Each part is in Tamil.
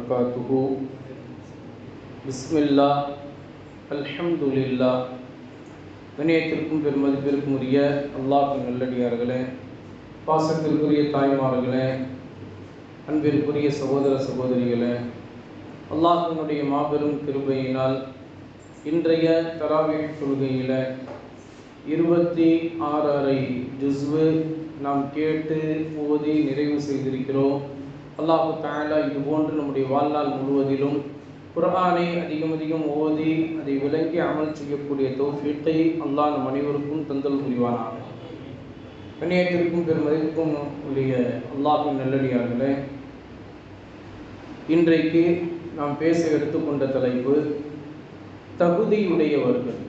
வபரகாத்துஹு. பிஸ்மில்லா அல்ஹம்துலில்லா. கண்ணியத்திற்கும் பெருமதிப்பிற்கும் உரிய அல்லாஹ்வின் நல்லடியார்களே, பாசத்திற்குரிய தாய்மார்களே, அன்பிற்குரிய சகோதர சகோதரிகளே, அல்லாஹ்வினுடைய மாபெரும் கிருபையினால் இன்றைய தராவீஹ் தொழுகையில் 26 ஜுஸ்வு நாம் கேட்டு ஓதி நிறைவு செய்திருக்கிறோம். அல்லாஹு தஆலா இதுபோன்று நம்முடைய வாழ்நாள் முழுவதிலும் குர்ஆனை அதிகம் ஓதி அதை விளங்கி அமல் செய்யக்கூடிய தௌஃபீக்கை அல்லாஹ் நம் அனைவருக்கும் தந்தல் புரிவானாக. கண்ணியத்திற்கும் பெருமதிக்கும் உரிய அல்லாஹ்வின் நல்லடியார்களே, இன்றைக்கு நாம் பேச எடுத்துக்கொண்ட தலைப்பு தகுதியுடையவர்கள்.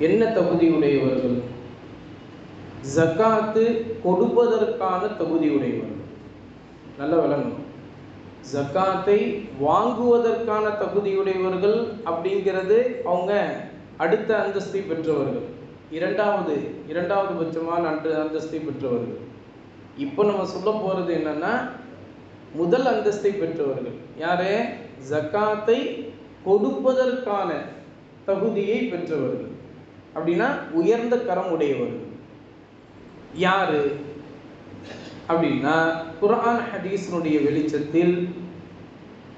என்ன தகுதியுடையவர்கள்? ஜகாத்து கொடுப்பதற்கான தகுதியுடையவர்கள். நல்ல விளங்கணும். ஜகாத்தை வாங்குவதற்கான தகுதியுடையவர்கள் அப்படிங்கிறது அவங்க அடுத்த அந்தஸ்தை பெற்றவர்கள், இரண்டாவது பட்சமான அந்தஸ்தை பெற்றவர்கள். இப்போ நம்ம சொல்ல போகிறது என்னன்னா, முதல் அந்தஸ்தை பெற்றவர்கள். யாரே? ஜகாத்தை கொடுப்பதற்கான தகுதியை பெற்றவர்கள். அப்படின்னா உயர்ந்த கரம் உடையவர்கள். யாரு அப்படின்னா, குர்ஆன் ஹதீஸினுடைய வெளிச்சத்தில்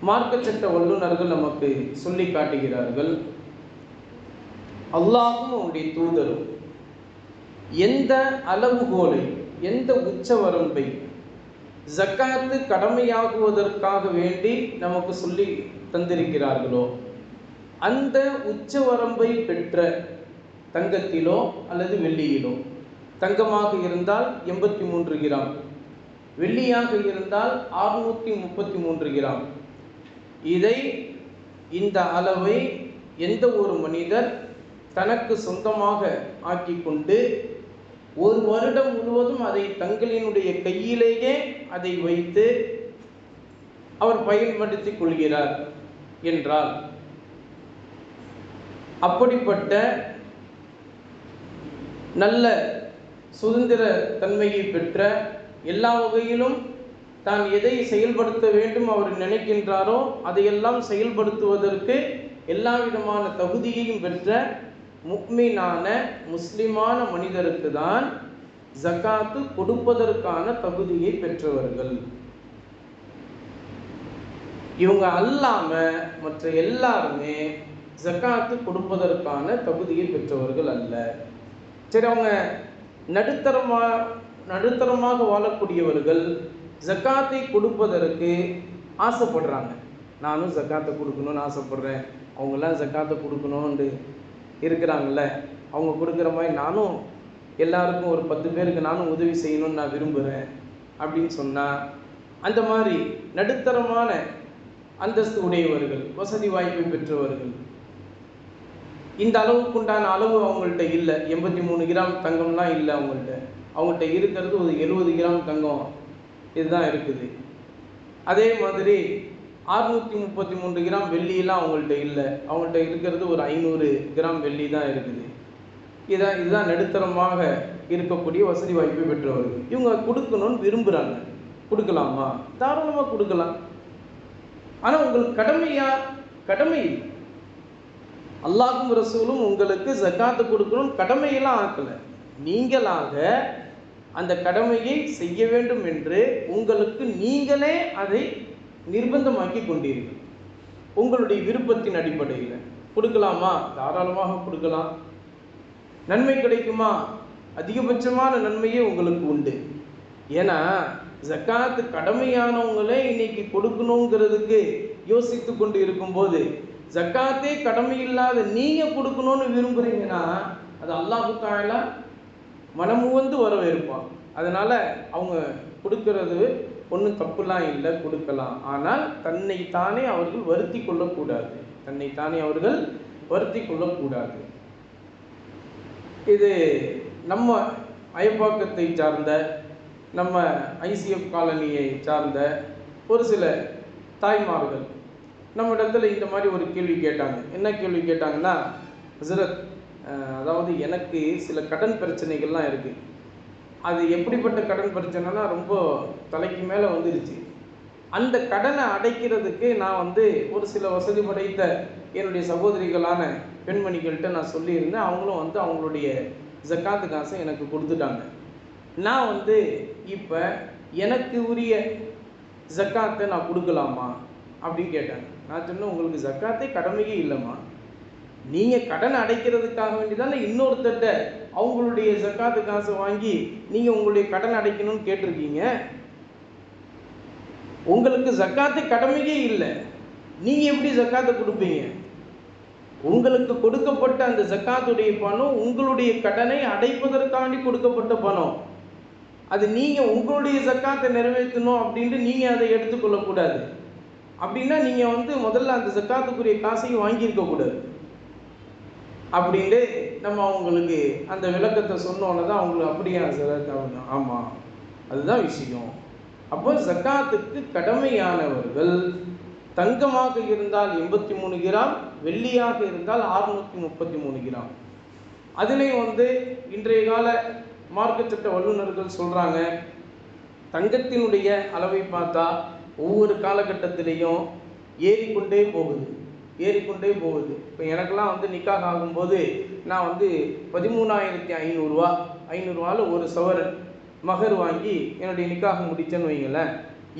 மார்க்க சட்ட வல்லுநர்கள் நமக்கு சொல்லி காட்டுகிறார்கள். அல்லாஹ்வும் அவனுடைய தூதரும் எந்த அளவுகோலை, எந்த உச்சவரம்பை ஜக்காத்து கடமையாகுவதற்காக வேண்டி நமக்கு சொல்லி தந்திருக்கிறார்களோ, அந்த உச்சவரம்பை பெற்ற தங்கத்திலோ அல்லது வெள்ளியிலோ, தங்கமாக இருந்தால் 83 கிராம், வெள்ளியாக இருந்தால் 633 கிராம், இந்த அளவை எந்த ஒரு மனிதர் தனக்கு சொந்தமாக ஆக்கி கொண்டு ஒரு வருடம் முழுவதும் அதை தங்களினுடைய கையிலேயே அதை வைத்து அவர் பயன்படுத்திக் கொள்கிறார் என்றால், அப்படிப்பட்ட நல்ல சுதந்திர தன்மையை பெற்ற, எல்லா வகையிலும் தான் எதை செயல்படுத்த வேண்டும் அவர் நினைக்கின்றாரோ அதையெல்லாம் செயல்படுத்துவதற்கு எல்லா விதமான தகுதியையும் பெற்ற முஃமினான முஸ்லிமான மனிதருக்கு தான் ஜகாத்து கொடுப்பதற்கான தகுதியை பெற்றவர்கள். இவங்க அல்லாம மற்ற எல்லாருமே ஜகாத்து கொடுப்பதற்கான தகுதியை பெற்றவர்கள் அல்ல. சரி, அவங்க நடுத்தரமாக வாழக்கூடியவர்கள் ஜக்காத்தை கொடுப்பதற்கு ஆசைப்படுறாங்க. நானும் ஜக்காத்தை கொடுக்கணும்னு ஆசைப்படுறேன், அவங்கெல்லாம் ஜக்காத்தை கொடுக்கணும்னு இருக்கிறாங்கல்ல, அவங்க கொடுக்குற மாதிரி நானும் எல்லாருக்கும் ஒரு 10 பேருக்கு நானும் உதவி செய்யணும்னு நான் விரும்புகிறேன் அப்படின்னு சொன்னால், அந்த மாதிரி நடுத்தரமான அந்தஸ்து உடையவர்கள், வசதி வாய்ப்பை பெற்றவர்கள், இந்த அளவுக்குண்டான அளவு அவங்கள்ட்ட இல்லை. 83 கிராம் தங்கம்லாம் இல்லை அவங்கள்ட்ட இருக்கிறது ஒரு 70 கிராம் தங்கம் இதுதான் இருக்குது. அதே மாதிரி 633 கிராம் வெள்ளியெல்லாம் அவங்கள்ட்ட இல்லை. அவங்கள்ட்ட இருக்கிறது ஒரு 500 கிராம் வெள்ளி தான் இருக்குது. இதுதான் நடுத்தரமாக இருக்கக்கூடிய வசதி வாய்ப்பை பெற்றவர்கள். இவங்க கொடுக்கணும்னு விரும்புகிறாங்க. கொடுக்கலாமா? தாராளமாக கொடுக்கலாம். ஆனால் உங்களுக்கு கடமை அல்லாஹ்வும் ரசூலும் உங்களுக்கு ஜக்காத்து கொடுக்கணும் கடமையெல்லாம் ஆக்கலை. நீங்களாக அந்த கடமையை செய்ய வேண்டும் என்று உங்களுக்கு நீங்களே அதை நிர்பந்தமாக்கி கொண்டீர்கள். உங்களுடைய விருப்பத்தின் அடிப்படையில் கொடுக்கலாமா? தாராளமாக கொடுக்கலாம். நன்மை கிடைக்குமா? அதிகபட்சமான நன்மையே உங்களுக்கு உண்டு. ஏன்னா ஜக்காத்து கடமையானவங்களே இன்னைக்கு கொடுக்கணுங்கிறதுக்கு யோசித்து கொண்டு இருக்கும்போது, ஜக்காத்தே கடமை இல்லாத நீங்கள் கொடுக்கணும்னு விரும்புகிறீங்கன்னா அது அல்லாஹ் தஆலா மனமுவந்து வரவேற்பான். அதனால் அவங்க கொடுக்கறது ஒன்றும் தப்புலாம் இல்லை, கொடுக்கலாம். ஆனால் தன்னைத்தானே அவர்கள் வருத்தி கொள்ளக்கூடாது. இது நம்ம அயப்பாக்கத்தை சார்ந்த, நம்ம ICF காலனியை சார்ந்த ஒரு சில தாய்மார்கள் நம்ம இடத்துல இந்த மாதிரி ஒரு கேள்வி கேட்டாங்க. என்ன கேள்வி கேட்டாங்கன்னா, ஹஸரத், அதாவது எனக்கு சில கடன் பிரச்சனைகள்லாம் இருக்குது. அது எப்படிப்பட்ட கடன் பிரச்சனைனா ரொம்ப தலைக்கு மேலே வந்துருச்சு. அந்த கடனை அடைக்கிறதுக்கு நான் வந்து ஒரு சில வசதி படைத்த என்னுடைய சகோதரிகளான பெண்மணிகள்கிட்ட நான் சொல்லியிருந்தேன். அவங்களும் வந்து அவங்களுடைய ஜக்காத்து காசை எனக்கு கொடுத்துட்டாங்க. நான் வந்து இப்போ எனக்கு உரிய ஜக்காத்தை நான் கொடுக்கலாமா அப்படின்னு கேட்டாங்க. நான் சொன்னேன், உங்களுக்கு ஜக்காத்தே கடமையே இல்லைம்மா. நீங்கள் கடன் அடைக்கிறதுக்காக வேண்டி தானே இன்னொருத்தட்ட அவங்களுடைய ஜக்காத்து காசை வாங்கி நீங்கள் உங்களுடைய கடன் அடைக்கணும்னு கேட்டிருக்கீங்க. உங்களுக்கு ஜக்காத்து கடமையே இல்லை, நீங்கள் எப்படி ஜக்காத்தை கொடுப்பீங்க? உங்களுக்கு கொடுக்கப்பட்ட அந்த ஜக்காத்துடைய பணம் உங்களுடைய கடனை அடைப்பதற்காண்டி கொடுக்கப்பட்ட பணம். அது நீங்கள் உங்களுடைய ஜக்காத்தை நிறைவேற்றணும் அப்படின்ட்டு நீங்கள் அதை எடுத்துக்கொள்ளக்கூடாது. அப்படின்னா நீங்கள் வந்து முதல்ல அந்த ஜக்காத்துக்குரிய காசையும் வாங்கியிருக்கக்கூடாது அப்படின்ட்டு நம்ம அவங்களுக்கு அந்த விளக்கத்தை சொன்னோன்னு தான் அவங்களுக்கு அப்படியா சார்? ஆமாம், அதுதான் விஷயம். அப்போ ஜக்காத்துக்கு கடமையானவர்கள் தங்கமாக இருந்தால் 83 கிராம், வெள்ளியாக இருந்தால் 633 கிராம். அதுலேயும் வந்து இன்றைய கால மார்க்க சட்ட வல்லுநர்கள் சொல்கிறாங்க, தங்கத்தினுடைய அளவை பார்த்தா ஒவ்வொரு காலகட்டத்திலையும் ஏறிக்கொண்டே போகுது. இப்போ எனக்கெல்லாம் வந்து நிக்காக ஆகும்போது நான் வந்து 13,500 500 ஒரு சவரன் மகர் வாங்கி என்னுடைய நிக்காக முடித்தேன்னு வைங்களேன்.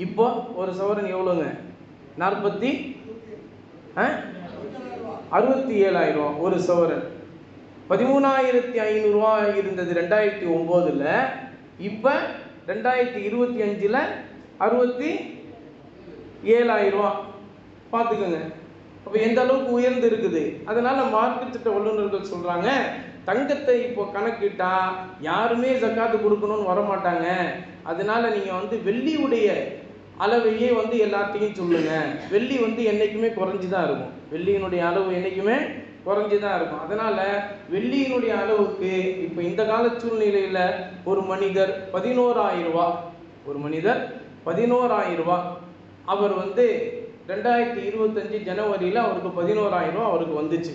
இப்போ ஒரு சவரன் எவ்வளோங்க? 67,000 ஒரு சவரன். 13,500 இருந்தது 2009. இப்போ 2025 67,000. பார்த்துக்கோங்க அப்போ எந்த அளவுக்கு உயர்ந்து இருக்குது. அதனால் மார்க்கெட் சட்ட வல்லுநர்கள் சொல்கிறாங்க, தங்கத்தை இப்போ கணக்கிட்டா யாருமே ஜக்காத்து கொடுக்கணும்னு வரமாட்டாங்க. அதனால நீங்கள் வந்து வெள்ளியுடைய அளவையே வந்து எல்லாத்தையும் சொல்லுங்கள். வெள்ளி வந்து என்றைக்குமே குறைஞ்சி தான் இருக்கும். வெள்ளியினுடைய அளவு என்றைக்குமே குறைஞ்சி தான் இருக்கும். அதனால் வெள்ளியினுடைய அளவுக்கு இப்போ இந்த கால சூழ்நிலையில் ஒரு மனிதர் 11,000 அவர் வந்து 2025 ஜனவரியில் அவருக்கு 11,000 அவருக்கு வந்துச்சு.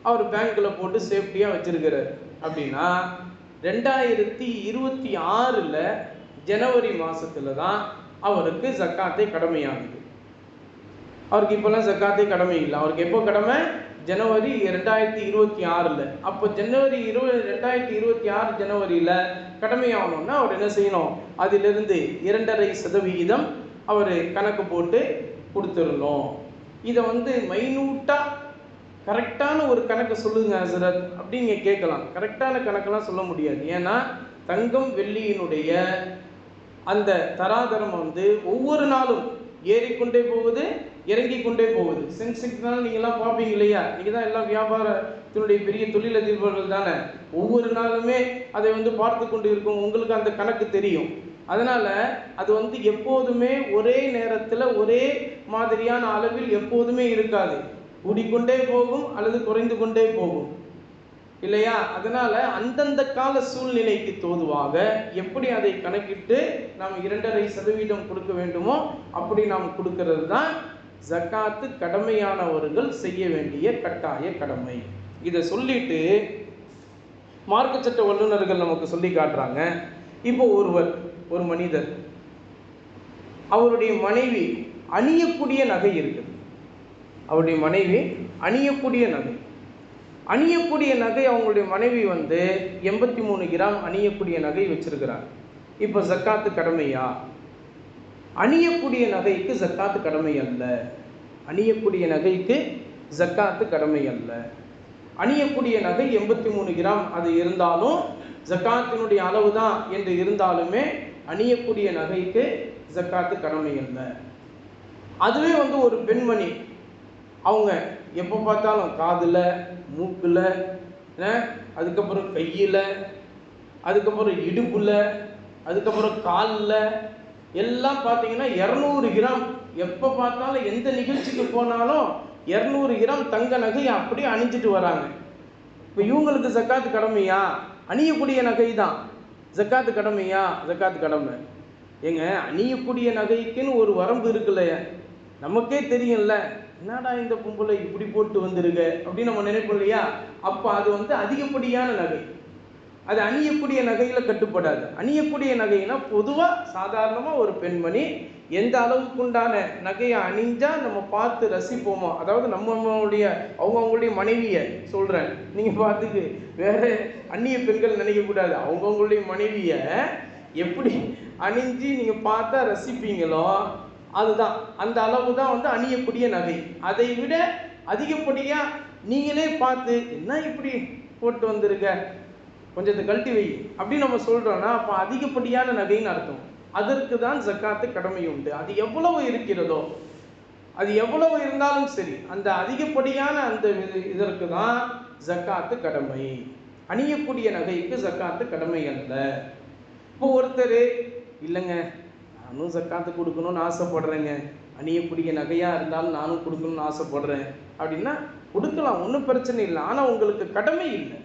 அவர் பேங்க்கில் போட்டு சேஃப்டியாக வச்சுருக்கிறார். அப்படின்னா 2026 ஜனவரி மாதத்தில் தான் அவருக்கு ஜக்காத்தை கடமையாகுது. அவருக்கு இப்போல்லாம் ஜக்காத்தே கடமை இல்லை. அவருக்கு எப்போ கடமை? ஜனவரி 2026. அப்போ ஜனவரி 2026 ஜனவரியில் கடமையாகணும்னா அவர் என்ன செய்யணும்? அதிலிருந்து 2.5% அவர் கணக்கு போட்டு கொடுத்துடணும். இதை வந்து மைனூட்டாக கரெக்டான ஒரு கணக்கு சொல்லுங்க ஹசரத் அப்படின்னு கேட்கலாம். கரெக்டான கணக்கெல்லாம் சொல்ல முடியாது. ஏன்னா தங்கம் வெள்ளியினுடைய அந்த தராதரம் வந்து ஒவ்வொரு நாளும் ஏறிக்கொண்டே போகுது, இறங்கி கொண்டே போகுது. சென்செக்ஸ்னால நீங்கள்லாம் பார்ப்பீங்க இல்லையா? நீங்கள் தான் எல்லாம் வியாபாரத்தினுடைய பெரிய தொழிலதிபர்கள் தானே. ஒவ்வொரு நாளுமே அதை வந்து பார்த்து கொண்டு இருக்கும். உங்களுக்கு அந்த கணக்கு தெரியும். அதனால் அது வந்து எப்போதுமே ஒரே நேரத்தில் ஒரே மாதிரியான அளவில் எப்போதுமே இருக்காது. கூடிக்கொண்டே போகும் அல்லது குறைந்து கொண்டே போகும் இல்லையா? அதனால் அந்தந்த கால சூழ்நிலைக்கு தோதுவாக எப்படி அதை கணக்கிட்டு நாம் 2.5% கொடுக்க வேண்டுமோ அப்படி நாம் கொடுக்கறது தான் ஜக்காத்து கடமையானவர்கள் செய்ய வேண்டிய கட்டாய கடமை. இதை சொல்லிட்டு மார்க்க சட்ட வல்லுநர்கள் நமக்கு சொல்லி காட்டுறாங்க. இப்போ ஒரு மனிதர் அவருடைய மனைவி அணியக்கூடிய நகை இருக்குது. அவருடைய மனைவி அணியக்கூடிய நகை அவங்களுடைய மனைவி வந்து 83 கிராம் அணியக்கூடிய நகை வச்சிருக்கிறார். இப்போ ஜக்காத்து கடமையா? அணியக்கூடிய நகைக்கு ஜக்காத்து கடமை அல்ல. அணியக்கூடிய நகை 83 கிராம் அது இருந்தாலும் ஜக்காத்தினுடைய அளவு தான் என்று இருந்தாலுமே அணியக்கூடிய நகைக்கு ஜக்காத்து கடமை அல்ல. அதுவே வந்து ஒரு பெண்மணி அவங்க எப்போ பார்த்தாலும் காதில், மூக்கில், அதுக்கப்புறம் கையில், அதுக்கப்புறம் இடுப்பில், அதுக்கப்புறம் காலில் எல்லாம் பார்த்தீங்கன்னா 200 கிராம், எப்போ பார்த்தாலும் எந்த நிகழ்ச்சிக்கு போனாலும் 200 கிராம் தங்க நகை அப்படியே அணிஞ்சிட்டு வராங்க. இப்போ இவங்களுக்கு ஜக்காத்து கடமையா? அணியக்கூடிய நகை தான் ஜக்காத்து கடமையா? ஜக்காத்து கடமை. ஏங்க, அணியக்கூடிய நகைக்குன்னு ஒரு வரம்பு இருக்குல்ல, நமக்கே தெரியும்ல. என்னடா இந்த பொம்பளை இப்படி போட்டு வந்துருங்க அப்படின்னு நம்ம நினைப்போம் இல்லையா? அப்போ அது வந்து அதிகப்படியான நகை. அது அணியக்கூடிய நகையில் கட்டுப்படாது. அணியக்கூடிய நகைனா பொதுவாக சாதாரணமாக ஒரு பெண்மணி எந்த அளவுக்குண்டான நகையை அணிஞ்சா நம்ம பார்த்து ரசிப்போமோ, அதாவது நம்மளுடைய அவங்கவுங்களுடைய மனைவியை சொல்கிறேன், நீங்கள் பார்த்துக்கு வேற அந்நிய பெண்கள் நினைக்கக்கூடாது. அவங்கவுங்களுடைய மனைவியை எப்படி அணிஞ்சு நீங்கள் பார்த்தா ரசிப்பீங்களோ அதுதான், அந்த அளவு தான் வந்து அணியக்கூடிய நகை. அதை விட அதிகப்படியாக நீங்களே பார்த்து என்ன இப்படி போட்டு வந்திருக்க, கொஞ்சத்தை கழட்டி வை அப்படின்னு நம்ம சொல்கிறோன்னா அப்போ அதிகப்படியான நகைன்னு அர்த்தம். அதற்கு தான் ஜக்காத்து கடமை உண்டு. அது எவ்வளவு இருக்கிறதோ, அது எவ்வளவு இருந்தாலும் சரி, அந்த அதிகப்படியான அந்த இதற்கு தான் ஜக்காத்து கடமை. அணியக்கூடிய நகைக்கு ஜக்காத்து கடமை அல்ல. இப்போ ஒருத்தர் இல்லைங்க நானும் ஜக்காத்து கொடுக்கணும்னு ஆசைப்படுறேங்க, அணியக்கூடிய நகையாக இருந்தாலும் நானும் கொடுக்கணும்னு ஆசைப்படுறேன் அப்படின்னா கொடுக்கலாம், ஒன்றும் பிரச்சனை இல்லை. ஆனால் உங்களுக்கு கடமை இல்லை.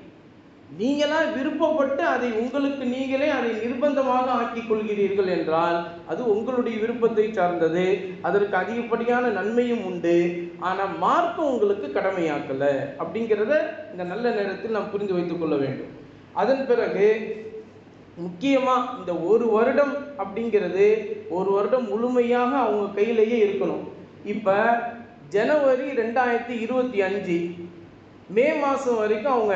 நீங்களா விருப்பப்பட்டு அதை உங்களுக்கு நீங்களே அதை நிர்பந்தமாக ஆக்கிக் கொள்கிறீர்கள் என்றால் அது உங்களுடைய விருப்பத்தை சார்ந்தது. அதற்கு அதிகப்படியான நன்மையும் உண்டு. ஆனால் மார்க்கம் உங்களுக்கு கடமையாக்கலை அப்படிங்கிறத இந்த நல்ல நேரத்தில் நாம் புரிந்து வைத்துக் கொள்ள வேண்டும். அதன் பிறகு முக்கியமாக இந்த ஒரு வருடம் அப்படிங்கிறது ஒரு வருடம் முழுமையாக அவங்க கையிலேயே இருக்கணும். இப்போ ஜனவரி 2025 மே மாதம் வரைக்கும் அவங்க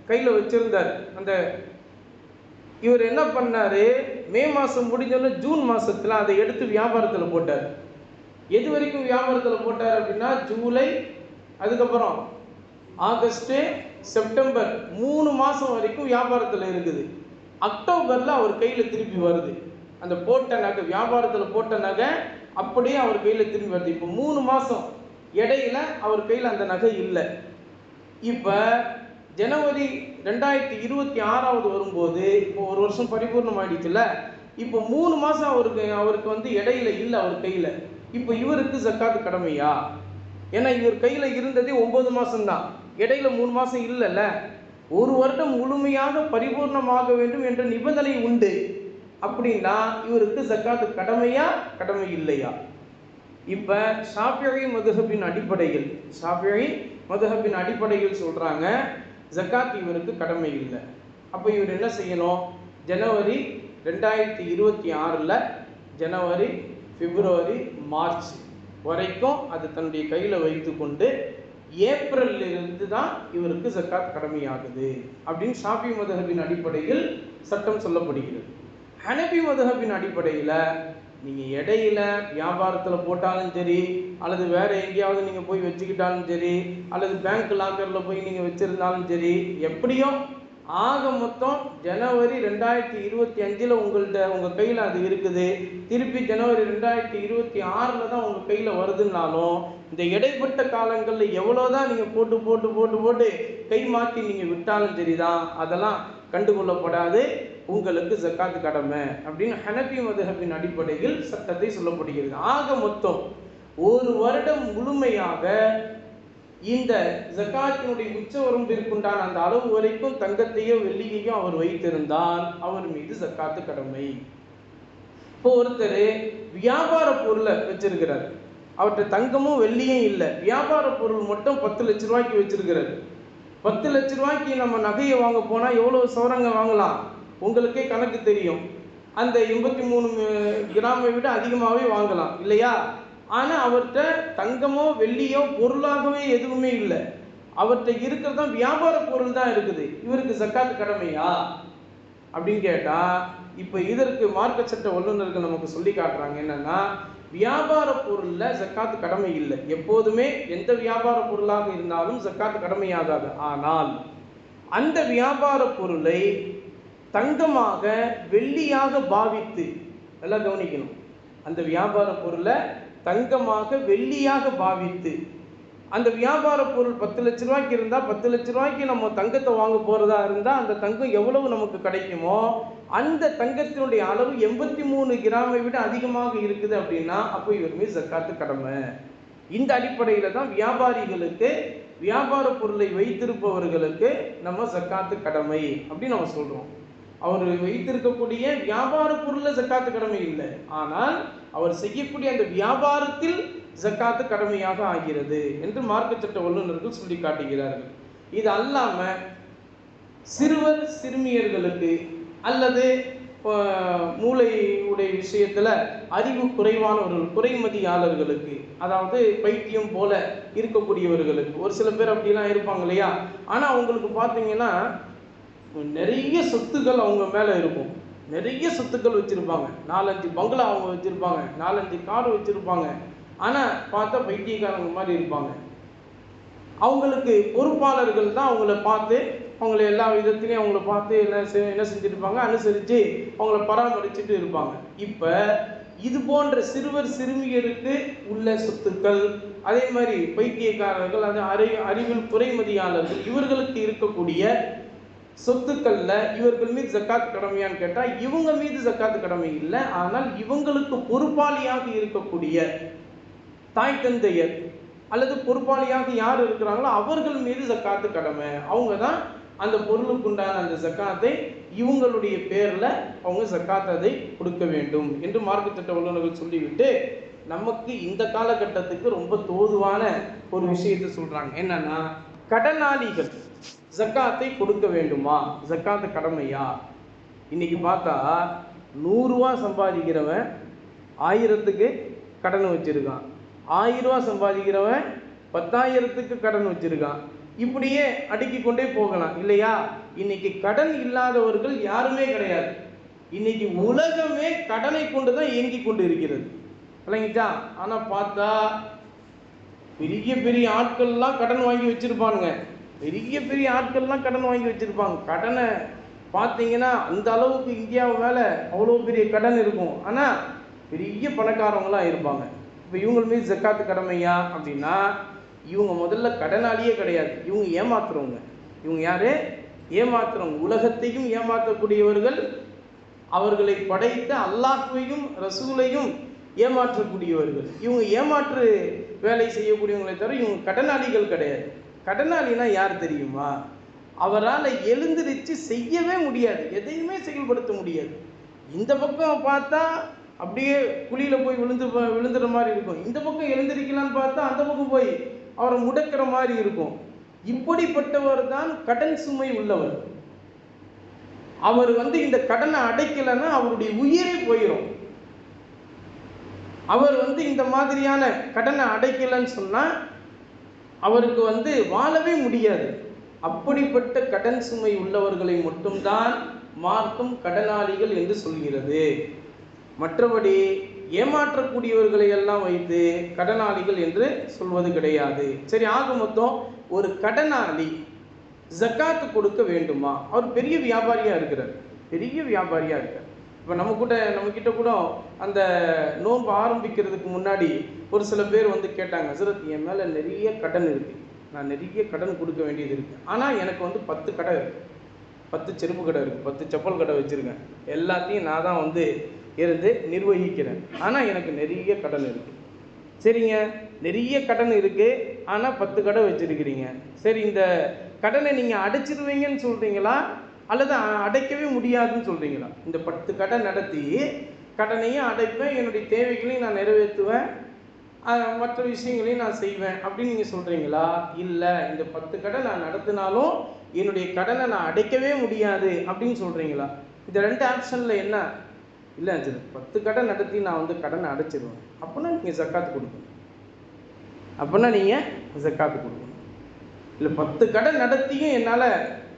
கையில் வச்சிருந்தார். அந்த இவர் என்ன பண்ணார், மே மாதம் முடிஞ்சோன்னு ஜூன் மாதத்தில் அதை எடுத்து வியாபாரத்தில் போட்டார். எது வரைக்கும் வியாபாரத்தில் போட்டார் அப்படின்னா ஜூலை, அதுக்கப்புறம் ஆகஸ்ட்டு, செப்டம்பர் 3 மாதம் வரைக்கும் வியாபாரத்தில் இருக்குது. அக்டோபரில் அவர் கையில் திருப்பி வருது. அந்த போட்ட நகை, வியாபாரத்தில் போட்ட நகை அப்படியே அவர் கையில் திரும்பி வருது. இப்போ 3 மாதம் இடையில அவர் கையில் அந்த நகை இல்லை. இப்போ ஜனவரி 2026 வரும்போது இப்போ ஒரு வருஷம் பரிபூர்ணம் ஆயிடுச்சுல. இப்போ 3 மாதம் அவருக்கு வந்து இடையில இல்லை அவர் கையில். இப்போ இவருக்கு ஜக்காத்து கடமையா? ஏன்னா இவர் கையில் இருந்ததே 9 மாதம்தான், இடையில 3 மாதம் இல்லைல்ல. ஒரு வருடம் முழுமையாக பரிபூர்ணமாக வேண்டும் என்ற நிபந்தனை உண்டு. அப்படின்னா இவருக்கு ஜக்காத்து கடமையா கடமை இல்லையா? இப்போ ஷாஃபிஈ மதுஹபின் அடிப்படையில் சொல்கிறாங்க ஜக்காத் இவருக்கு கடமை இல்லை. அப்போ இவர் என்ன செய்யணும், ஜனவரி 2026 ஜனவரி, பிப்ரவரி, மார்ச் வரைக்கும் அது தன்னுடைய கையில் வைத்து கொண்டு ஏப்ரலிலிருந்து தான் இவருக்கு ஜக்காத் கடமையாகுது அப்படின்னு ஷாஃபி மதுஹபின் அடிப்படையில் சட்டம் சொல்லப்படுகிறது. ஹனபி மதுஹபின் அடிப்படையில் நீங்கள் இடையில வியாபாரத்தில் போட்டாலும் சரி, அல்லது வேறு எங்கேயாவது நீங்கள் போய் வச்சுக்கிட்டாலும் சரி, அல்லது பேங்க் லாக்கரில் போய் நீங்கள் வச்சுருந்தாலும் சரி, எப்படியோ ஆக மொத்தம் ஜனவரி 2025 உங்கள் கையில் அது இருக்குது. திருப்பி ஜனவரி 2026 தான் உங்கள் கையில் வருதுன்னாலும் இந்த இடைப்பட்ட காலங்களில் எவ்வளோதான் நீங்கள் போட்டு கை மாற்றி நீங்கள் விட்டாலும் சரிதான், அதெல்லாம் கண்டுகொள்ளப்படாது, உங்களுக்கு ஜக்காத்து கடமை அப்படின்னு ஹனபி மதுஹபின் அடிப்படையில் சட்டத்தை சொல்லப்படுகிறது. ஆக மொத்தம் ஒரு வருடம் முழுமையாக இந்த ஜக்காத்தினுடைய உச்ச வரம்பிற்குண்டான அந்த அளவு வரைக்கும் தங்கத்தையோ வெள்ளியையோ அவர் வைத்திருந்தால் அவர் மீது ஜக்காத்து கடமை. இப்போ ஒருத்தர் வியாபார பொருளை வச்சிருக்கிறார், அவர்கிட்ட தங்கமும் வெள்ளியும் இல்லை, வியாபார பொருள் மட்டும் 10 லட்ச ரூபாய்க்கு வச்சிருக்கிறார். 10 லட்ச ரூபாய்க்கு நம்ம நகையை வாங்க போனால் எவ்வளோ சவரங்க வாங்கலாம் உங்களுக்கே கணக்கு தெரியும். அந்த 83 கிராமை விட அதிகமாகவே வாங்கலாம் இல்லையா? ஆனால் அவர்கிட்ட தங்கமோ வெள்ளியோ பொருளாகவே எதுவுமே இல்லை, அவர்கிட்ட இருக்கிறது தான் வியாபார பொருள் தான் இருக்குது. இவருக்கு ஜக்காத்து கடமையா அப்படின்னு கேட்டால் இப்போ இதற்கு மார்க்க சட்ட வல்லுநர்கள் நமக்கு சொல்லி காட்டுறாங்க என்னன்னா, வியாபார பொருளில் ஜக்காத்து கடமை இல்லை. எப்போதுமே எந்த வியாபார பொருளாக இருந்தாலும் ஜக்காத்து கடமையாகாது. ஆனால் அந்த வியாபார பொருளை தங்கமாக வெள்ளியாக பாவித்து, நல்லா கவனிக்கணும், அந்த வியாபார பொருளை தங்கமாக வெள்ளியாக பாவித்து, அந்த வியாபார பொருள் 10 லட்ச ரூபாய்க்கு இருந்தால் 10 லட்ச ரூபாய்க்கு நம்ம தங்கத்தை வாங்க போகிறதா இருந்தால் அந்த தங்கம் எவ்வளவு நமக்கு கிடைக்குமோ அந்த தங்கத்தினுடைய அளவு 83 கிராமை விட அதிகமாக இருக்குது அப்படின்னா அப்போ இவர் மீது ஜக்காத்து கடமை. இந்த அடிப்படையில் தான் வியாபாரிகளுக்கு, வியாபார பொருளை வைத்திருப்பவர்களுக்கு நம்ம ஜக்காத்து கடமை அப்படின்னு நம்ம சொல்கிறோம். அவர் வைத்திருக்கக்கூடிய வியாபார பொருளில் ஜக்காத்து கடமை இல்லை, ஆனால் அவர் செய்யக்கூடிய அந்த வியாபாரத்தில் ஜக்காத்து கடமையாக ஆகிறது என்று மார்க்க சட்ட வல்லுநர்கள் சொல்லி காட்டுகிறார்கள். இது அல்லாமல் சிறுவர் சிறுமியர்களுக்கு அல்லது மூளை உடைய விஷயத்தில் அறிவு குறைவானவர்கள், குறைமதியாளர்களுக்கு, அதாவது பைத்தியம் போல இருக்கக்கூடியவர்களுக்கு, ஒரு சில பேர் அப்படிலாம் இருப்பாங்க இல்லையா. ஆனால் அவங்களுக்கு பார்த்தீங்கன்னா நிறைய சொத்துக்கள் அவங்க மேலே இருக்கும். நிறைய சொத்துக்கள் வச்சுருப்பாங்க, 4-5 பங்களா அவங்க வச்சுருப்பாங்க, 4-5 கார் வச்சுருப்பாங்க. ஆனால் பார்த்தா பைத்தியக்காரங்க மாதிரி இருப்பாங்க. அவங்களுக்கு பொறுப்பாளர்கள் தான் அவங்கள பார்த்து, அவங்கள எல்லா விதத்துலையும் அவங்கள பார்த்து என்ன செஞ்சுருப்பாங்க, அனுசரித்து அவங்கள பராமரிச்சுட்டு இருப்பாங்க. இப்போ இது போன்ற சிறுவர் சிறுமியருக்கு உள்ள சொத்துக்கள், அதே மாதிரி பைத்தியக்காரர்கள், அது அறிவில் குறைமதியாளர்கள், இவர்களுக்கு இருக்கக்கூடிய சொத்துக்கள்ல இவர்கள் மீது ஜக்காத் கடமையான்னு கேட்டால் இவங்க மீது ஜக்காத்து கடமை இல்லை. ஆனால் இவங்களுக்கு பொறுப்பாளியாக இருக்கக்கூடிய தாய் தந்தையர் அல்லது பொறுப்பாளியாக யார் இருக்கிறாங்களோ அவர்கள் மீது ஜக்காத்து கடமை. அவங்க தான் அந்த பொருளுக்குண்டான அந்த ஜக்காத்தை இவங்களுடைய பேரில் அவங்க ஜக்காத் அதை கொடுக்க வேண்டும் என்று மார்க்க சட்ட வல்லுநர்கள் சொல்லிவிட்டு நமக்கு இந்த காலகட்டத்துக்கு ரொம்ப தோதுவான ஒரு விஷயத்தை சொல்கிறாங்க. என்னன்னா, கடனாளிகள் ஜக்காத்தை கொடுக்க வேண்டுமா, ஜக்காத்து கடமையா? இன்னைக்கு பார்த்தா 100 ரூபா சம்பாதிக்கிறவன் 1000க்கு கடன் வச்சிருக்கான், 1000 ரூபா சம்பாதிக்கிறவன் 10,000க்கு கடன் வச்சிருக்கான். இப்படியே அடுக்கி கொண்டே போகலாம் இல்லையா? இன்னைக்கு கடன் இல்லாதவர்கள் யாருமே கிடையாது. இன்னைக்கு உலகமே கடனை கொண்டு தான் இயங்கி கொண்டு இருக்கிறது, இல்லைங்கச்சா? ஆனால் பார்த்தா பெரிய பெரிய ஆட்கள்லாம் கடன் வாங்கி வச்சிருப்பானுங்க. பெரிய பெரிய ஆட்கள்லாம் கடன் வாங்கி வச்சிருப்பாங்க. கடனை பார்த்தீங்கன்னா அந்த அளவுக்கு இந்தியாவு மேலே அவ்வளோ பெரிய கடன் இருக்கும். ஆனால் பெரிய பணக்காரவங்களாம் இருப்பாங்க. இப்போ இவங்க மீது ஜக்காத்து கடமையா அப்படின்னா, இவங்க முதல்ல கடனாளியே கிடையாது, இவங்க ஏமாத்துறவங்க. இவங்க யாரு? ஏமாத்துறவங்க. உலகத்தையும் ஏமாற்றக்கூடியவர்கள், அவர்களை படைத்த அல்லாஹ்வையும் ரசூலையும் ஏமாற்றக்கூடியவர்கள். இவங்க ஏமாற்று வேலை செய்யக்கூடியவங்களை தவிர இவங்க கடனாளிகள் கிடையாது. கடனாளினா யார் தெரியுமா? அவரால் எழுந்திருச்சு செய்யவே முடியாது, எதையுமே செயல்படுத்த முடியாது. இந்த பக்கம் பார்த்தா அப்படியே குழியில் போய் விழுந்துற மாதிரி இருக்கும், இந்த பக்கம் எழுந்திருக்கலான்னு பார்த்தா அந்த பக்கம் போய் அவரை முடக்கிற மாதிரி இருக்கும். இப்படிப்பட்டவர் தான் கடன் சுமை உள்ளவர். அவர் இந்த கடனை அடைக்கலைன்னா அவருடைய உயிரே போயிடும். அவர் இந்த மாதிரியான கடனை அடைக்கலைன்னு சொன்னால் அவருக்கு வாழவே முடியாது. அப்படிப்பட்ட கடன் சுமை உள்ளவர்களை மட்டும்தான் மார்க்கம் கடனாளிகள் என்று சொல்கிறது. மற்றபடி ஏமாற்றக்கூடியவர்களை எல்லாம் வைத்து கடனாளிகள் என்று சொல்வது கிடையாது. சரி, ஆக மொத்தம் ஒரு கடனாளி ஜக்காத்து கொடுக்க வேண்டுமா? அவர் பெரிய வியாபாரியாக இருக்கிறார், பெரிய வியாபாரியாக இருக்கார். இப்போ நம்மக்கிட்ட கூட அந்த நோன்பு ஆரம்பிக்கிறதுக்கு முன்னாடி ஒரு சில பேர் கேட்டாங்க, ஹஸ்ரத் என் மேலே நிறைய கடன் இருக்குது, நான் நிறைய கடன் கொடுக்க வேண்டியது இருக்குது, ஆனால் எனக்கு 10 கடை இருக்குது, 10 செருப்பு கடை இருக்குது, 10 செப்பல் கடை வச்சுருக்கேன், எல்லாத்தையும் நான் தான் இருந்து நிர்வகிக்கிறேன், ஆனால் எனக்கு நிறைய கடன் இருக்குது. சரிங்க, நிறைய கடன் இருக்குது, ஆனால் 10 கடை வச்சுருக்கிறீங்க. சரி, இந்த கடனை நீங்கள் அடைச்சிருவீங்கன்னு சொல்கிறீங்களா அல்லது அடைக்கவே முடியாதுன்னு சொல்கிறீங்களா? இந்த 10 கடை நடத்தி கடனையும் அடைப்பேன், என்னுடைய தேவைகளையும் நான் நிறைவேற்றுவேன், மற்ற விஷயங்களையும் நான் செய்வேன் அப்படின்னு நீங்கள் சொல்கிறீங்களா? இல்லை, இந்த 10 கடை நான் நடத்தினாலும் என்னுடைய கடனை நான் அடைக்கவே முடியாது அப்படின்னு சொல்கிறீங்களா? இந்த 2 ஆப்ஷனில் என்ன? இல்லை, 10 கடை நடத்தி நான் கடனை அடைச்சிடுவேன், அப்படின்னா நீங்கள் ஜக்காத்து கொடுக்கணும். அப்படின்னா நீங்கள் ஜக்காத்து கொடுக்கணும். இல்லை, 10 கடை நடத்தியும் என்னால்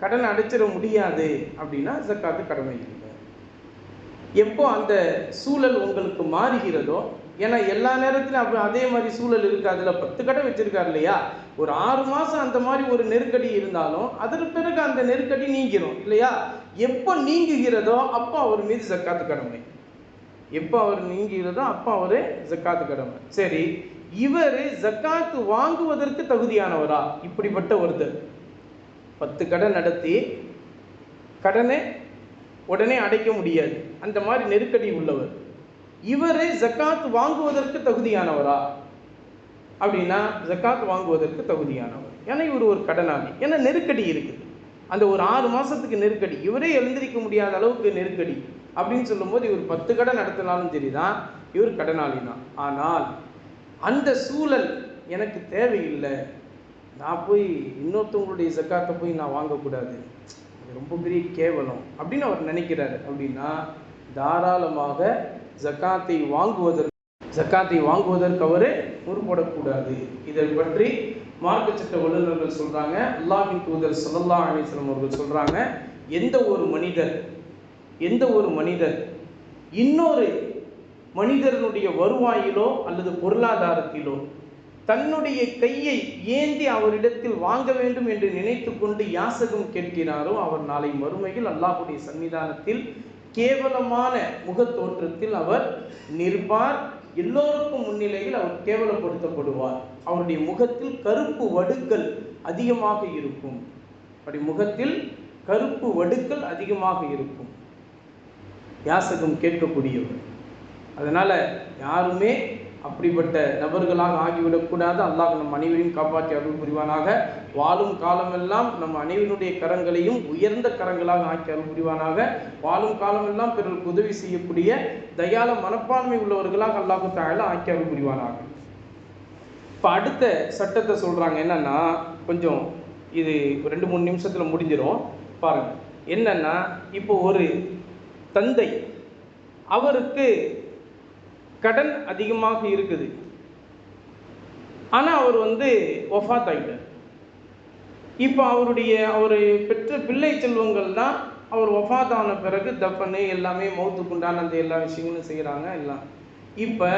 கடனை அடைச்சிட முடியாது அப்படின்னா ஜக்காத்து கடமை இல்லை. எப்போ அந்த சூழல் உங்களுக்கு மாறுகிறதோ, ஏன்னா எல்லா நேரத்திலும் அதே மாதிரி சூழல் இருக்காதுல்ல. 10 கடை வச்சிருக்காரு இல்லையா, ஒரு 6 மாதம் அந்த மாதிரி ஒரு நெருக்கடி இருந்தாலும் அதற்கு பிறகு அந்த நெருக்கடி நீங்கிரும் இல்லையா? எப்போ நீங்குகிறதோ அப்போ அவர் மீது ஜக்காத்து கடமை. எப்போ அவர் நீங்குகிறதோ அப்போ அவர் ஜக்காத்து கடமை. சரி, இவர் ஜக்காத்து வாங்குவதற்கு தகுதியானவரா? இப்படிப்பட்ட ஒருத்தர் 10 கடை நடத்தி கடனை உடனே அடைக்க முடியாது, அந்த மாதிரி நெருக்கடி உள்ளவர், இவர் ஜக்காத் வாங்குவதற்கு தகுதியானவரா அப்படின்னா ஜக்காத் வாங்குவதற்கு தகுதியானவர். ஏன்னா இவர் ஒரு கடனாளி, ஏன்னா நெருக்கடி இருக்குது, அந்த ஒரு 6 மாதத்துக்கு நெருக்கடி, இவரே எழுந்திருக்க முடியாத அளவுக்கு நெருக்கடி அப்படின்னு சொல்லும்போது இவர் 10 கடை நடத்தினாலும் சரிதான், இவர் கடனாளி தான். ஆனால் அந்த சூழல் எனக்கு தேவையில்லை, நான் போய் இன்னொருத்தவங்களுடைய ஜக்காத்தை போய் நான் வாங்கக்கூடாது, அது ரொம்ப பெரிய கேவலம் அப்படின்னு அவர் நினைக்கிறாரு. அப்படின்னா தாராளமாக ஜக்காத்தை வாங்குவதற்கு அவர் முற்படக்கூடாது. இதை பற்றி மார்க்க சட்ட வல்லுநர்கள் சொல்றாங்க. அல்லாஹ்வின் தூதர் ஸல்லல்லாஹு அலைஹி வஸல்லம் அவர்கள் சொல்றாங்க, எந்த ஒரு மனிதர் இன்னொரு மனிதனுடைய வருவாயிலோ அல்லது பொருளாதாரத்திலோ தன்னுடைய கையை ஏந்தி அவரிடத்தில் வாங்க வேண்டும் என்று நினைத்து கொண்டு யாசகம் கேட்கிறாரோ அவர் நாளை மறுமையில் அல்லாஹ்வுடைய சன்னிதானத்தில் கேவலமான முகத்தோற்றத்தில் அவர் நிற்பார். எல்லோருக்கும் முன்னிலையில் அவர் கேவலப்படுத்தப்படுவார். அவருடைய முகத்தில் கருப்பு வடுக்கள் அதிகமாக இருக்கும். யாசகம் கேட்கக்கூடியவர். அதனால யாருமே அப்படிப்பட்ட நபர்களாக ஆகிவிடக்கூடாது. அல்லாஹ் நம் அனைவரையும் காப்பாற்றி அருள் புரிவானாக. வாழும் காலமெல்லாம் நம் அனைவருடைய கரங்களையும் உயர்ந்த கரங்களாக ஆக்கி அருள் புரிவானாக. வாழும் காலமெல்லாம் பிறருக்கு உதவி செய்யக்கூடிய தயால மனப்பான்மை உள்ளவர்களாக அல்லாஹ் தஆலா ஆக்கி அருள் புரிவானாக. இப்போ அடுத்த சட்டத்தை சொல்றாங்க. என்னன்னா, கொஞ்சம் இது 2-3 நிமிஷத்தில் முடிஞ்சிடும் பாருங்க. என்னன்னா, இப்போ ஒரு தந்தை, அவருக்கு கடன் அதிகமாக இருக்குது. ஆனால் அவர் வஃபாத் ஆகிட்டார். இப்போ அவர் பெற்ற பிள்ளை செல்வங்கள் தான் அவர் வஃபாத் ஆன பிறகு தஃபனு எல்லாமே மௌத்துக்குண்டான அந்த எல்லா விஷயங்களும் செய்கிறாங்க எல்லாம். இப்போ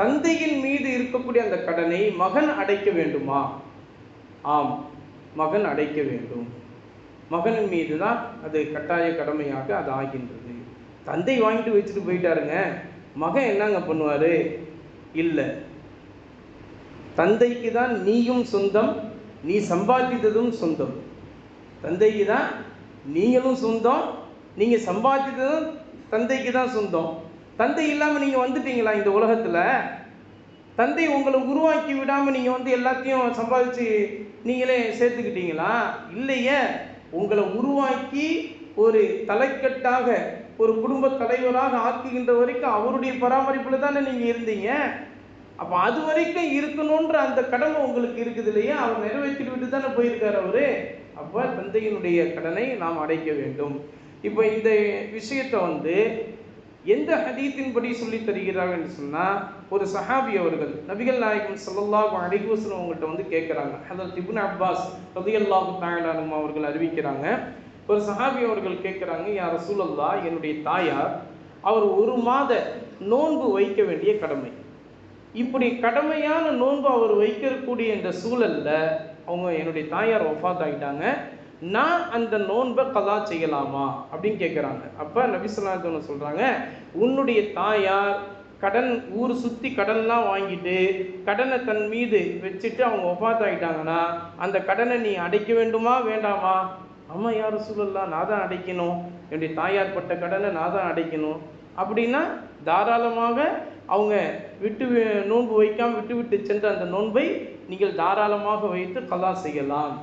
தந்தையின் மீது இருக்கக்கூடிய அந்த கடனை மகன் அடைக்க வேண்டுமா? ஆம், மகன் அடைக்க வேண்டும். மகனின் மீது தான் அது கட்டாய கடமையாக அது ஆகின்றது. தந்தை வாங்கிட்டு வச்சுட்டு போயிட்டாருங்க, மகன் என்னங்க பண்ணுவார்? இல்லை, தந்தைக்கு தான் நீயும் சொந்தம், நீ சம்பாதித்ததும் சொந்தம். தந்தைக்கு தான் நீங்களும் சொந்தம், நீங்கள் சம்பாதித்ததும் தந்தைக்கு தான் சொந்தம். தந்தை இல்லாமல் நீங்கள் வந்துட்டீங்களா இந்த உலகத்தில்? தந்தை உங்களை உருவாக்கி விடாமல் நீங்கள் எல்லாத்தையும் சம்பாதிச்சு நீங்களே சேர்த்துக்கிட்டீங்களா? இல்லையே. உங்களை உருவாக்கி ஒரு தலைக்கட்டாக ஒரு குடும்ப தலைவராக ஆக்குகின்ற வரைக்கும் அவருடைய பராமரிப்பில் தானே நீங்கள் இருந்தீங்க. அப்போ அது வரைக்கும் இருக்கணுன்ற அந்த கடமை உங்களுக்கு இருக்குது இல்லையா? அவர் நிறைவேற்றிட்டு விட்டு தானே போயிருக்கார் அவர். அப்போ தந்தையினுடைய கடனை நாம் அடைக்க வேண்டும். இப்போ இந்த விஷயத்தை எந்த ஹதீத்தின்படி சொல்லி தருகிறார்கள் என்று சொன்னால், ஒரு சஹாபி அவர்கள் நபிகள் நாயகம் ஸல்லல்லாஹு அலைஹி வஸல்லம் அவங்கள்ட்ட கேட்குறாங்க. ஹதரத் இப்னு அப்பாஸ் ரலியல்லாஹு தஆலா அன்ஹு அவர்கள் அறிவிக்கிறாங்க. ஒரு சஹாபி அவர்கள் கேட்குறாங்க, யா ரசூலல்லாஹ், என்னுடைய தாயார் அவர் 1 மாத நோன்பு வைக்க வேண்டிய கடமை. இப்படி கடமையான நோன்பு அவர் வைக்கக்கூடிய இந்த சூழலில் என்னுடைய தாயார் வஃபாத் ஆகிட்டாங்க, நான் அந்த நோன்பை கலா செய்யலாமா அப்படின்னு கேட்குறாங்க. அப்போ நபி ஸல்லல்லாஹு அலைஹி வஸல்லம் சொல்கிறாங்க, உன்னுடைய தாயார் கடன் ஊர் சுற்றி கடன்லாம் வாங்கிட்டு கடனை தன் மீது வச்சுட்டு அவங்க வஃபாத் ஆகிட்டாங்கன்னா அந்த கடனை நீ அடைக்க வேண்டுமா வேண்டாமா? ஆமாம் யா ரசூலல்லாஹ், நான் தான் அடைக்கணும், என்னுடைய தாயார் பட்ட கடனை நான் தான் அடைக்கணும். அப்படின்னா தாராளமாக அவங்க நோன்பு வைக்காமல் விட்டு சென்ற அந்த நோன்பை நீங்கள் தாராளமாக வைத்து கலா செய்யலாம்.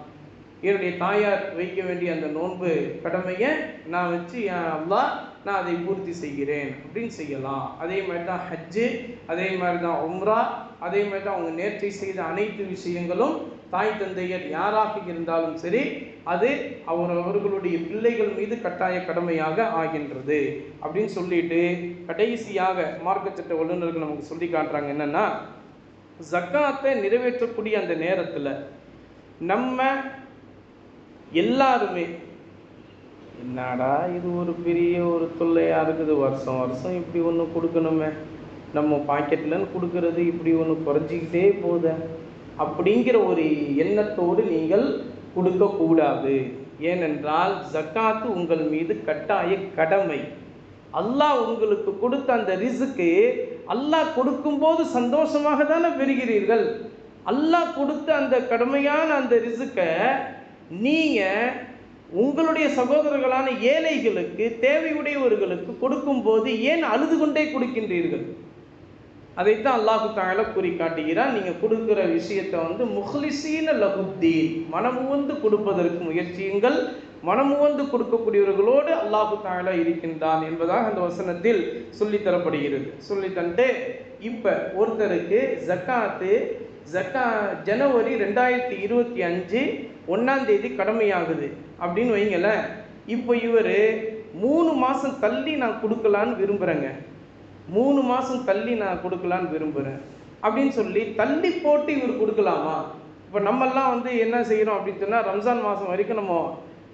என்னுடைய தாயார் வைக்க வேண்டிய அந்த நோன்பு கடமையை நான் வச்சு, அல்லாஹ் நான் அதை பூர்த்தி செய்கிறேன் அப்படின்னு செய்யலாம். அதே மாதிரி தான் ஹஜ்ஜு, அதே மாதிரி தான் உம்ரா, அதே மாதிரி தான் அவங்க நேர்ச்சை செய்த அனைத்து விஷயங்களும் தாய் தந்தையர் யாராக இருந்தாலும் சரி, அது அவர்களுடைய பிள்ளைகள் மீது கட்டாய கடமையாக ஆகின்றது அப்படின்னு சொல்லிட்டு கடைசியாக மார்க்க சட்ட வல்லுநர்கள் நமக்கு சொல்லி காட்டுறாங்க. என்னன்னா, ஜக்காத்தை நிறைவேற்றக்கூடிய அந்த நேரத்தில் நம்ம எல்லாருமே, என்னடா இது ஒரு பெரிய ஒரு தொல்லையாக இருக்குது, வருஷம் வருஷம் இப்படி ஒன்று கொடுக்கணுமே, நம்ம பாக்கெட்லன்னு கொடுக்கறது இப்படி ஒன்று குறைஞ்சிக்கிட்டே போகுது அப்படிங்கிற ஒரு எண்ணத்தோடு நீங்கள் கொடுக்கக்கூடாது. ஏனென்றால் ஜக்காத்து உங்கள் மீது கட்டாய கடமை. அல்லாஹ் உங்களுக்கு கொடுத்த அந்த ரிஸ்க்கு அல்லாஹ் கொடுக்கும்போது சந்தோஷமாக தானே பெறுகிறீர்கள். அல்லாஹ் கொடுத்த அந்த கடமையான அந்த ரிஸ்க்கை நீங்கள் உங்களுடைய சகோதரர்களான ஏழைகளுக்கு, தேவையுடையவர்களுக்கு கொடுக்கும்போது ஏன் அழுது கொண்டே கொடுக்கின்றீர்கள்? அதைத்தான் அல்லாஹு தஆலா கூறி காட்டுகிறான். நீங்கள் கொடுக்குற விஷயத்தை முஹ்லிஸீன லஹுத்தீன், மனமுவந்து கொடுப்பதற்கு முயற்சியுங்கள். மனமுவந்து கொடுக்கக்கூடியவர்களோடு அல்லாஹு தஆலா இருக்கின்றான் என்பதாக அந்த வசனத்தில் சொல்லித்தரப்படுகிறது. சொல்லித்தந்துட்டு இப்போ ஒருத்தருக்கு ஜனவரி 2025 1ஆம் தேதி கடமையாகுது அப்படின்னு வைங்களேன். இப்போ இவர் 3 மாதம் தள்ளி நான் கொடுக்கலான்னு விரும்புகிறேங்க, 3 மாதம் தள்ளி நான் கொடுக்கலான்னு விரும்புகிறேன் அப்படின்னு சொல்லி தள்ளி போட்டு இவர் கொடுக்கலாமா? இப்போ நம்மெல்லாம் வந்து என்ன செய்கிறோம் அப்படின்னு சொன்னால், ரம்ஜான் மாதம் வரைக்கும் நம்ம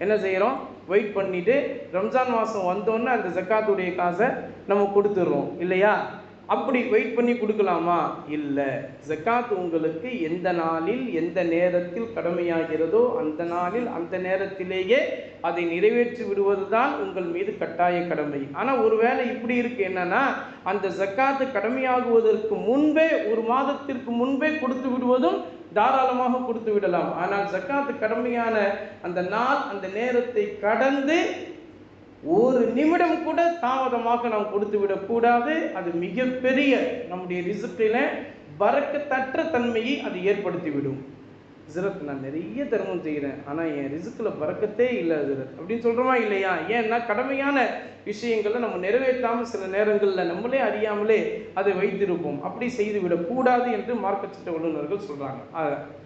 என்ன செய்கிறோம், வெயிட் பண்ணிவிட்டு ரம்ஜான் மாதம் வந்தோன்னே அந்த ஜக்காத்துடைய காசை நம்ம கொடுத்துட்றோம் இல்லையா? அப்படி வெயிட் பண்ணி கொடுக்கலாமா? இல்லை. ஜக்காத் உங்களுக்கு எந்த நாளில் எந்த நேரத்தில் கடமையாகிறதோ அந்த நாளில் அந்த நேரத்திலேயே அதை நிறைவேற்றி விடுவது தான் உங்கள் மீது கட்டாய கடமை. ஆனால் ஒருவேளை இப்படி இருக்கு என்னன்னா, அந்த ஜக்காத்து கடமையாகுவதற்கு முன்பே 1 மாதத்திற்கு முன்பே கொடுத்து விடுவதும் தாராளமாக கொடுத்து விடலாம். ஆனால் ஜக்காத்து கடமையான அந்த நாள் அந்த நேரத்தை கடந்து 1 நிமிடம் கூட தாமதமாக நாம் கொடுத்து விடக்கூடாது. அது மிகப்பெரிய நம்முடைய ரிஸ்கில் பரக்கத்தற்ற தன்மையை அது ஏற்படுத்திவிடும். ஹிஜ்ரத் நான் நிறைய தர்மம் செய்கிறேன், ஆனால் என் ரிஸ்கில் பரக்கத்தே இல்லை ஹிஜ்ரத் அப்படின்னு சொல்கிறோமா இல்லையா? ஏன்னா கடமையான விஷயங்களை நம்ம நிறைவேற்றாமல் சில நேரங்களில் நம்மளே அறியாமலே அதை வைத்திருப்போம். அப்படி செய்து விடக்கூடாது என்று மார்க்க சட்ட வல்லுநர்கள் சொல்கிறாங்க.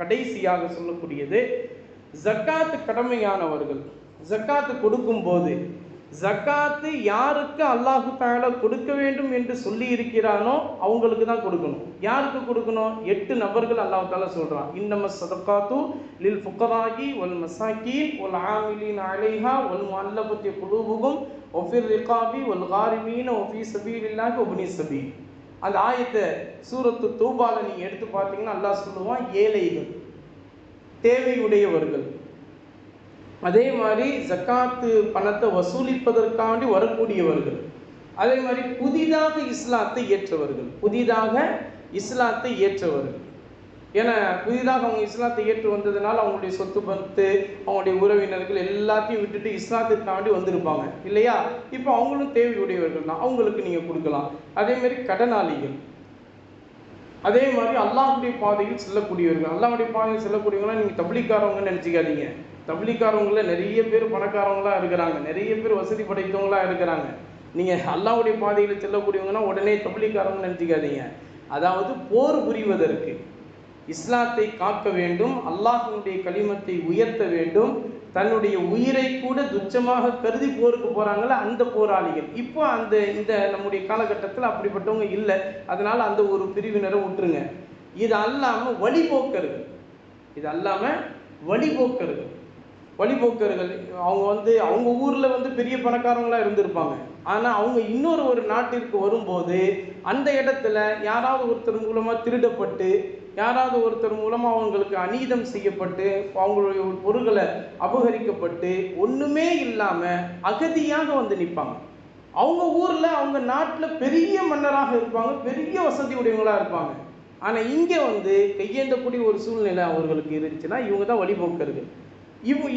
கடைசியாக சொல்லக்கூடியது, ஜக்காத்து கடமையானவர்கள் ஜக்காத்து கொடுக்கும்போது ஜக்காத்து யாருக்கு அல்லாஹு தஆலா கொடுக்க வேண்டும் என்று சொல்லி இருக்கிறானோ அவங்களுக்கு தான் கொடுக்கணும். யாருக்கு கொடுக்கணும்? 8 நபர்கள் அல்லாஹ் தஆலா சொல்றான். இன்னமஸ் ஸதகாத்து லில் ஃபுகராஇ வல் மசாகீன் வல் ஆமிலீன அலைஹா வல் முஅல்லபத்தி குலூபுஹும் வ ஃபிர் ரிகாபி வல் காரிமீன வ ஃபீ ஸபீலில்லாஹி வ இப்னி ஸபீல். அந்த ஆயத்தை சூரத்து தௌபால நீங்க எடுத்து பார்த்தீங்கன்னா அல்லாஹ் சொல்லுவான், ஏழைகள், தேவையுடையவர்கள், அதே மாதிரி ஜக்காத்து பணத்தை வசூலிப்பதற்காண்டி வரக்கூடியவர்கள், அதே மாதிரி புதிதாக இஸ்லாத்தை ஏற்றவர்கள். ஏன்னா புதிதாக அவங்க இஸ்லாத்தை ஏற்று வந்ததுனால அவங்களுடைய சொத்து பத்து அவங்களுடைய உறவினர்கள் எல்லாத்தையும் விட்டுட்டு இஸ்லாத்திற்காண்டி வந்திருப்பாங்க இல்லையா? இப்போ அவங்களும் தேவையுடையவர்கள் தான், அவங்களுக்கு நீங்கள் கொடுக்கலாம். அதே மாதிரி கடனாளிகள், அதே மாதிரி அல்லாஹ்வுடைய பாதையில் செல்லக்கூடியவர்கள். அல்லாஹ்வுடைய பாதையில் செல்லக்கூடியவங்களாம் நீங்கள் தப்லீக்காரவங்கன்னு நினச்சிக்காதீங்க. தப்லீக்காரவங்கள நிறைய பேர் பணக்காரவங்களாக இருக்கிறாங்க, நிறைய பேர் வசதி படைத்தவங்களாக இருக்கிறாங்க. நீங்கள் அல்லாஹ்வுடைய பாதையில் செல்லக்கூடியவங்கன்னா உடனே தப்லீக்காரவங்கன்னு நினச்சிக்காதீங்க. அதாவது போர் புரிவதற்கு, இஸ்லாத்தை காக்க வேண்டும், அல்லாஹ்வுடைய கலிமத்தை உயர்த்த வேண்டும், தன்னுடைய உயிரை கூட துச்சமாக கருதி போருக்கு போகிறாங்கள அந்த போராளிகள். இப்போ இந்த நம்முடைய காலகட்டத்தில் அப்படிப்பட்டவங்க இல்லை. அதனால் அந்த ஒரு பிரிவினரை விட்டுருங்க. இது அல்லாமல் வழிபோக்கர்கள் அவங்க ஊரில் பெரிய பணக்காரங்களாக இருந்திருப்பாங்க. ஆனால் அவங்க ஒரு நாட்டிற்கு வரும்போது அந்த இடத்துல யாராவது ஒருத்தர் மூலமாக திருடப்பட்டு, யாராவது ஒருத்தர் மூலமாக அவங்களுக்கு அநீதம் செய்யப்பட்டு, அவங்களுடைய பொருட்களை அபகரிக்கப்பட்டு ஒன்றுமே இல்லாமல் அகதியாக நிற்பாங்க. அவங்க ஊரில் அவங்க நாட்டில் பெரிய மன்னராக இருப்பாங்க, பெரிய வசதி உடையவங்களாக இருப்பாங்க. ஆனால் இங்கே கையேந்தக்கூடிய ஒரு சூழ்நிலை அவர்களுக்கு இருந்துச்சுன்னா இவங்க தான் வழிபோக்கர்கள்.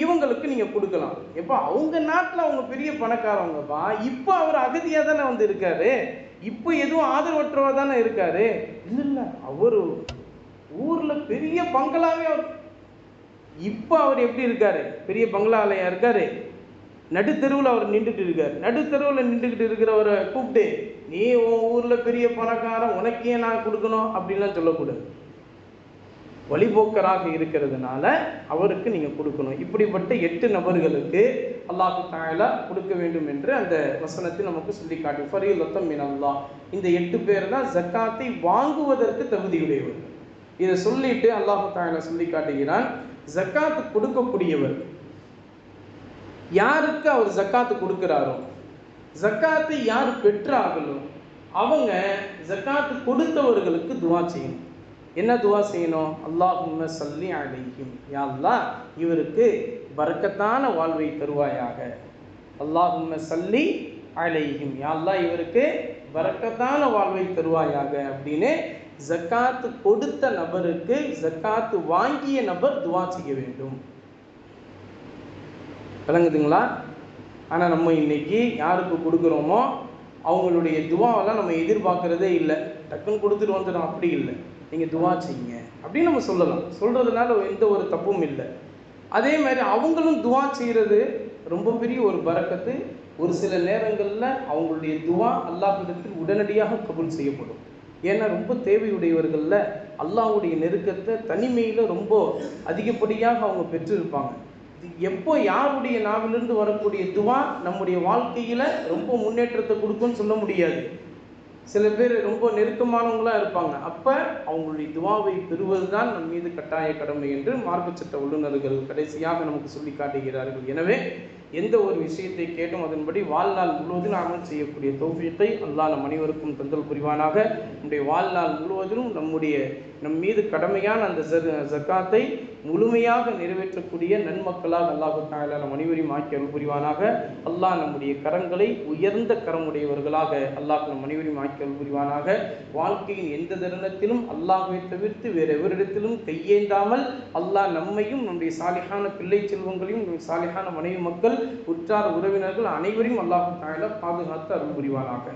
இவங்களுக்கு நீங்கள் கொடுக்கலாம். எப்போ அவங்க நாட்டில் அவங்க பெரிய பணக்காரவங்கப்பா, இப்போ அவர் அகதியாக தானே இருக்காரு, இப்போ எதுவும் ஆதரவற்றவா தானே இருக்காரு. இல்லை, அவர் ஊரில் பெரிய பங்களாவே இப்போ அவர் எப்படி இருக்காரு? பெரிய பங்களாலையா இருக்காரு? நடுத்தெருவில் அவர் நின்றுட்டு இருக்கார். நடுத்தெருவில் நின்றுக்கிட்டு இருக்கிறவரை கூப்பிட்டு, நீ உன் ஊரில் பெரிய பணக்காரன், உனக்கே நான் கொடுக்கணும் அப்படின்லாம் சொல்லக்கூடாது. வழிபோக்கராக இருக்கிறதுனால அவருக்கு நீங்கள் கொடுக்கணும். இப்படிப்பட்ட 8 நபர்களுக்கு அல்லாஹ் தஆலா கொடுக்க வேண்டும் என்று அந்த வசனத்தை நமக்கு சொல்லி காட்டு. ஃபரீலத்தம் மினல்லாஹ். இந்த 8 பேர் தான் ஜக்காத்தை வாங்குவதற்கு தகுதியுடையவர்கள். இதை சொல்லிட்டு அல்லாஹ் தஆலா சொல்லி காட்டுகிறான், ஜக்காத்து கொடுக்கக்கூடியவர் யாருக்கு அவர் ஜக்காத்து கொடுக்கிறாரோ, ஜக்காத்தை யார் பெற்றார்களோ அவங்க ஜக்காத்து கொடுத்தவர்களுக்கு துவா செய்யணும். என்ன துவா செய்யணும்? அல்லாஹும்ம ஸல்லி அலைஹிம், யா அல்லாஹ் இவருக்கு பரக்கத்தான வாழ்வை தருவாயாக. அல்லாஹும்ம ஸல்லி அலைஹிம், யா அல்லாஹ் இவருக்கு பரக்கத்தான வாழ்வை தருவாயாக அப்படின்னு ஜக்காத்து கொடுத்த நபருக்கு ஜக்காத்து வாங்கிய நபர் துவா செய்ய வேண்டும். விளங்குதுங்களா? ஆனால் நம்ம இன்னைக்கு யாருக்கு கொடுக்குறோமோ அவங்களுடைய துவாவெல்லாம் நம்ம எதிர்பார்க்குறதே இல்லை. டக்குன்னு கொடுத்துட்டு வந்துடும், அப்படி இல்லை. நீங்கள் துவா செய்யுங்க அப்படின்னு நம்ம சொல்லலாம். சொல்கிறதுனால எந்த ஒரு தப்பும் இல்லை. அதே மாதிரி அவங்களும் துவா செய்கிறது ரொம்ப பெரிய ஒரு பரக்கத்து. ஒரு சில நேரங்களில் அவங்களுடைய துவா அல்லாஹ்விடத்தில் உடனடியாக கபூல் செய்யப்படும். ஏன்னா ரொம்ப தேவையுடையவர்களில் அல்லாஹ்வுடைய நெருக்கத்தை தனிமையில் ரொம்ப அதிகப்படியாக அவங்க பெற்றிருப்பாங்க. எப்போ யாருடைய நாவிலிருந்து வரக்கூடிய துவா நம்முடைய வாழ்க்கையில் ரொம்ப முன்னேற்றத்தை கொடுக்கும்னு சொல்ல முடியாது. சில பேர் ரொம்ப நெருக்கமானவங்களாக இருப்பாங்க. அப்போ அவங்களுடைய துவாவை பெறுவது தான் நம் மீது கட்டாய கடமை என்று மார்க்க சட்ட வல்லுநர்கள் கடைசியாக நமக்கு சொல்லி காட்டுகிறார்கள். எனவே எந்த ஒரு விஷயத்தை கேட்டும் அதன்படி வாழ்நாள் முழுவதும் அமல் செய்யக்கூடிய தௌஃபீக்கை அல்லாஹ் நம் அனைவருக்கும் தந்தல் புரிவானாக. நம்முடைய வாழ்நாள் முழுவதும் நம் மீது கடமையான அந்த ஜக்காத்தை முழுமையாக நிறைவேற்றக்கூடிய நன்மக்களாக அல்லாஹு தஆலா நம் அனைவரையும் ஆக்கி அருள் புரிவானாக. அல்லாஹ் நம்முடைய கரங்களை உயர்ந்த கரமுடையவர்களாக அல்லாஹ் நம் அனைவரையும் ஆக்கி அருள் புரிவானாக. வாழ்க்கையின் எந்த தருணத்திலும் அல்லாஹ்வை தவிர்த்து வேறு எவரிடத்திலும் கையேந்தாமல் அல்லாஹ் நம்மையும் நம்முடைய சாலிஹான பிள்ளை செல்வங்களையும் நம்முடைய சாலிஹான மனைவி மக்கள் உற்றார் உறவினர்கள் அனைவரையும் அல்லாஹு தஆலா பாதுகாத்து அருள் புரிவானாக.